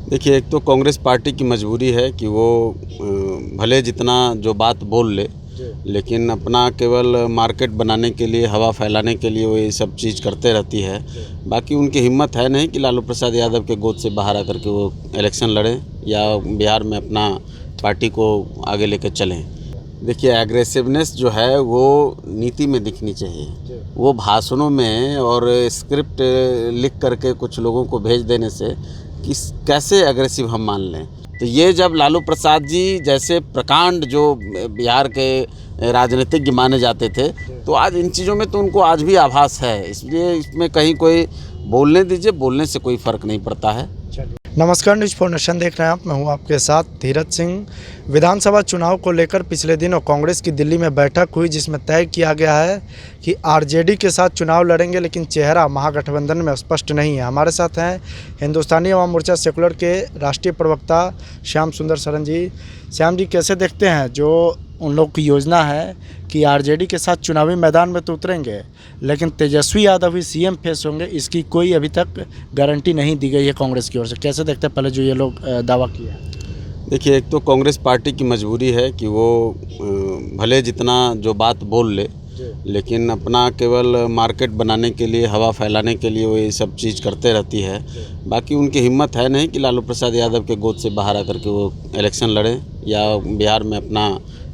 देखिए, एक तो कांग्रेस पार्टी की मजबूरी है कि वो भले जितना जो बात बोल ले, लेकिन अपना केवल मार्केट बनाने के लिए, हवा फैलाने के लिए वो ये सब चीज़ करते रहती है। बाकी उनकी हिम्मत है नहीं कि लालू प्रसाद यादव के गोद से बाहर आकर के वो इलेक्शन लड़ें या बिहार में अपना पार्टी को आगे लेकर चलें। देखिए, एग्रेसिवनेस जो है वो नीति में दिखनी चाहिए। वो भाषणों में और स्क्रिप्ट लिख करके कुछ लोगों को भेज देने से कैसे एग्रेसिव हम मान लें। तो ये जब लालू प्रसाद जी जैसे प्रकांड जो बिहार के राजनीतिज्ञ माने जाते थे, तो आज इन चीज़ों में तो उनको आज भी आभास है। इसलिए इसमें कहीं कोई बोलने दीजिए, बोलने से कोई फ़र्क नहीं पड़ता है। नमस्कार, न्यूज़ फॉर नेशन देख रहे हैं आप। मैं हूं आपके साथ धीरज सिंह। विधानसभा चुनाव को लेकर पिछले दिनों कांग्रेस की दिल्ली में बैठक हुई, जिसमें तय किया गया है कि आरजेडी के साथ चुनाव लड़ेंगे, लेकिन चेहरा महागठबंधन में स्पष्ट नहीं है। हमारे साथ हैं हिंदुस्तानी अवाम मोर्चा सेकुलर के राष्ट्रीय प्रवक्ता श्याम सुंदर सरन जी। श्याम जी, कैसे देखते हैं जो उन लोग की योजना है कि आरजेडी के साथ चुनावी मैदान में तो उतरेंगे, लेकिन तेजस्वी यादव ही सीएम फेस होंगे, इसकी कोई अभी तक गारंटी नहीं दी गई है कांग्रेस की ओर से। कैसे देखते हैं पहले जो ये लोग दावा किया है? देखिए, एक तो कांग्रेस पार्टी की मजबूरी है कि वो भले जितना जो बात बोल ले, लेकिन अपना केवल मार्केट बनाने के लिए, हवा फैलाने के लिए वो ये सब चीज़ करते रहती है। बाकी उनकी हिम्मत है नहीं कि लालू प्रसाद यादव के गोद से बाहर आकर के वो इलेक्शन लड़ें या बिहार में अपना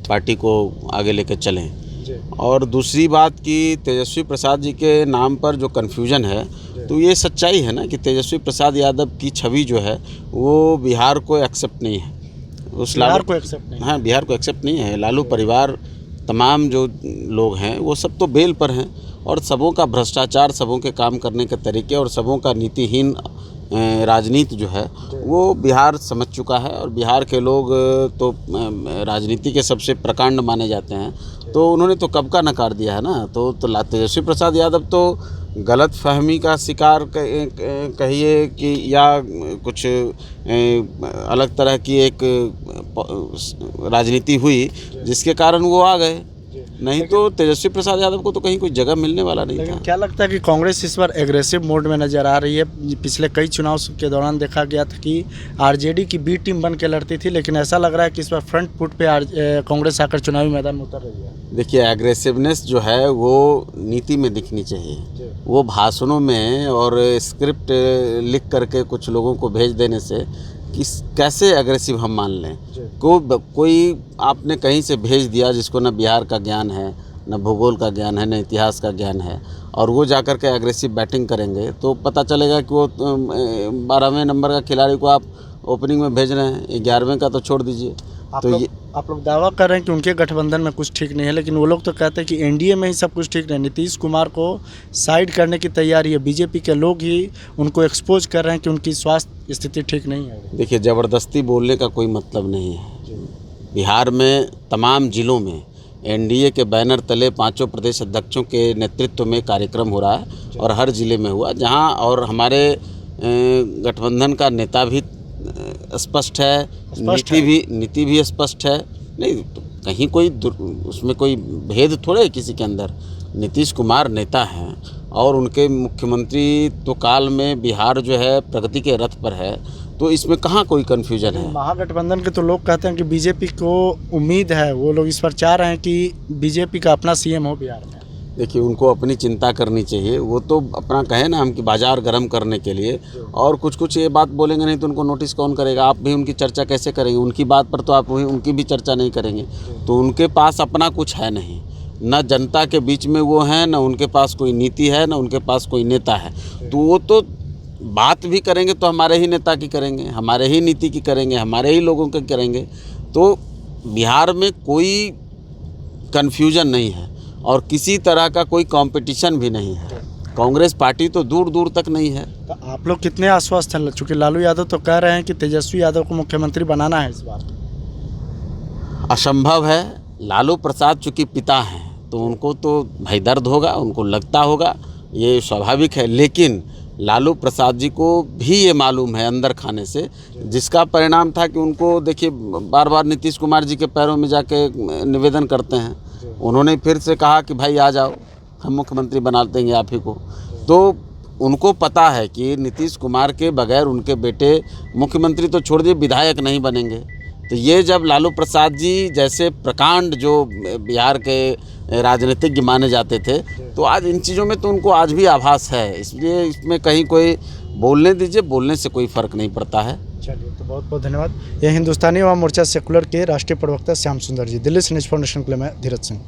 पार्टी को आगे लेकर चलें। और दूसरी बात कि तेजस्वी प्रसाद जी के नाम पर जो कन्फ्यूजन है, तो ये सच्चाई है ना कि तेजस्वी प्रसाद यादव की छवि जो है वो बिहार को एक्सेप्ट नहीं है। बिहार को एक्सेप्ट नहीं? हाँ, बिहार को एक्सेप्ट नहीं है। लालू परिवार, तमाम जो लोग हैं वो सब तो बेल पर हैं, और सबों का भ्रष्टाचार, सबों के काम करने के तरीके और सबों का नीतिहीन राजनीति जो है वो बिहार समझ चुका है। और बिहार के लोग तो राजनीति के सबसे प्रकांड माने जाते हैं, तो उन्होंने तो कब का नकार दिया है ना। तो तेजस्वी प्रसाद यादव तो गलत फहमी का शिकार कहिए कि या कुछ अलग तरह की एक राजनीति हुई जिसके कारण वो आ गए, नहीं तो तेजस्वी प्रसाद यादव को तो कहीं कोई जगह मिलने वाला नहीं था। क्या लगता है कि कांग्रेस इस बार एग्रेसिव मोड में नज़र आ रही है? पिछले कई चुनाव के दौरान देखा गया था कि आरजेडी की बी टीम बन के लड़ती थी, लेकिन ऐसा लग रहा है कि इस बार फ्रंट फुट पे कांग्रेस आकर चुनावी मैदान में उतर रही है। देखिए, एग्रेसिवनेस जो है वो नीति में दिखनी चाहिए। वो भाषणों में और स्क्रिप्ट लिख करके कुछ लोगों को भेज देने से कैसे एग्रेसिव हम मान लें। कोई आपने कहीं से भेज दिया जिसको न बिहार का ज्ञान है, न भूगोल का ज्ञान है, न इतिहास का ज्ञान है, और वो जाकर के एग्रेसिव बैटिंग करेंगे, तो पता चलेगा कि वो 12वें नंबर का खिलाड़ी को आप ओपनिंग में भेज रहे हैं, 11वें का तो छोड़ दीजिए। आप लोग दावा कर रहे हैं कि उनके गठबंधन में कुछ ठीक नहीं है, लेकिन वो लोग तो कहते हैं कि एनडीए में ही सब कुछ ठीक नहीं है। नीतीश कुमार को साइड करने की तैयारी है। बीजेपी के लोग ही उनको एक्सपोज कर रहे हैं कि उनकी स्वास्थ्य स्थिति ठीक नहीं है। देखिए, ज़बरदस्ती बोलने का कोई मतलब नहीं है। बिहार में तमाम ज़िलों में एनडीए के बैनर तले 5 प्रदेश अध्यक्षों के नेतृत्व में कार्यक्रम हो रहा है, और हर ज़िले में हुआ जहां, और हमारे गठबंधन का नेता भी स्पष्ट है, नीति भी स्पष्ट है। नहीं तो कहीं कोई उसमें कोई भेद थोड़े है किसी के अंदर। नीतीश कुमार नेता हैं और उनके मुख्यमंत्री तो काल में बिहार जो है प्रगति के रथ पर है, तो इसमें कहाँ कोई कन्फ्यूजन है। महागठबंधन के तो लोग कहते हैं कि बीजेपी को उम्मीद है, वो लोग इस पर चाह रहे हैं कि बीजेपी का अपना सीएम हो बिहार में। देखिए, उनको अपनी चिंता करनी चाहिए। वो तो अपना कहे ना हम कि बाज़ार गर्म करने के लिए, और कुछ ये बात बोलेंगे नहीं तो उनको नोटिस कौन करेगा। आप भी उनकी चर्चा कैसे करेंगे? उनकी बात पर तो आप उनकी भी चर्चा नहीं करेंगे। तो उनके पास अपना कुछ है नहीं, न जनता के बीच में वो हैं, न उनके पास कोई नीति है, न उनके पास कोई नेता है। तो वो तो बात भी करेंगे तो हमारे ही नेता की करेंगे, हमारे ही नीति की करेंगे, हमारे ही लोगों की करेंगे। तो बिहार में कोई कन्फ्यूजन नहीं है और किसी तरह का कोई कंपटीशन भी नहीं है। कांग्रेस पार्टी तो दूर दूर तक नहीं है। तो आप लोग कितने आश्वस्त हैं? चूँकि लालू यादव तो कह रहे हैं कि तेजस्वी यादव को मुख्यमंत्री बनाना है इस बार। असंभव है। लालू प्रसाद चूँकि पिता हैं तो उनको तो भाई दर्द होगा, उनको लगता होगा, ये स्वाभाविक है। लेकिन लालू प्रसाद जी को भी ये मालूम है अंदर खाने से, जिसका परिणाम था कि उनको देखिए बार बार नीतीश कुमार जी के पैरों में जाके निवेदन करते हैं। उन्होंने फिर से कहा कि भाई आ जाओ, हम मुख्यमंत्री बना देंगे आप ही को। तो उनको पता है कि नीतीश कुमार के बगैर उनके बेटे मुख्यमंत्री तो छोड़ दिए विधायक नहीं बनेंगे। तो ये जब लालू प्रसाद जी जैसे प्रकांड जो बिहार के राजनीतिज्ञ माने जाते थे, तो आज इन चीज़ों में तो उनको आज भी आभास है। इसलिए इसमें कहीं कोई बोलने दीजिए, बोलने से कोई फ़र्क नहीं पड़ता है। चलिए, तो बहुत बहुत धन्यवाद। ये हिंदुस्तानी अवाम मोर्चा सेकुलर के राष्ट्रीय प्रवक्ता श्याम सुंदर जी। दिल्ली से न्यूज़ फाउंडेशन के लिए मैं धीरज सिंह।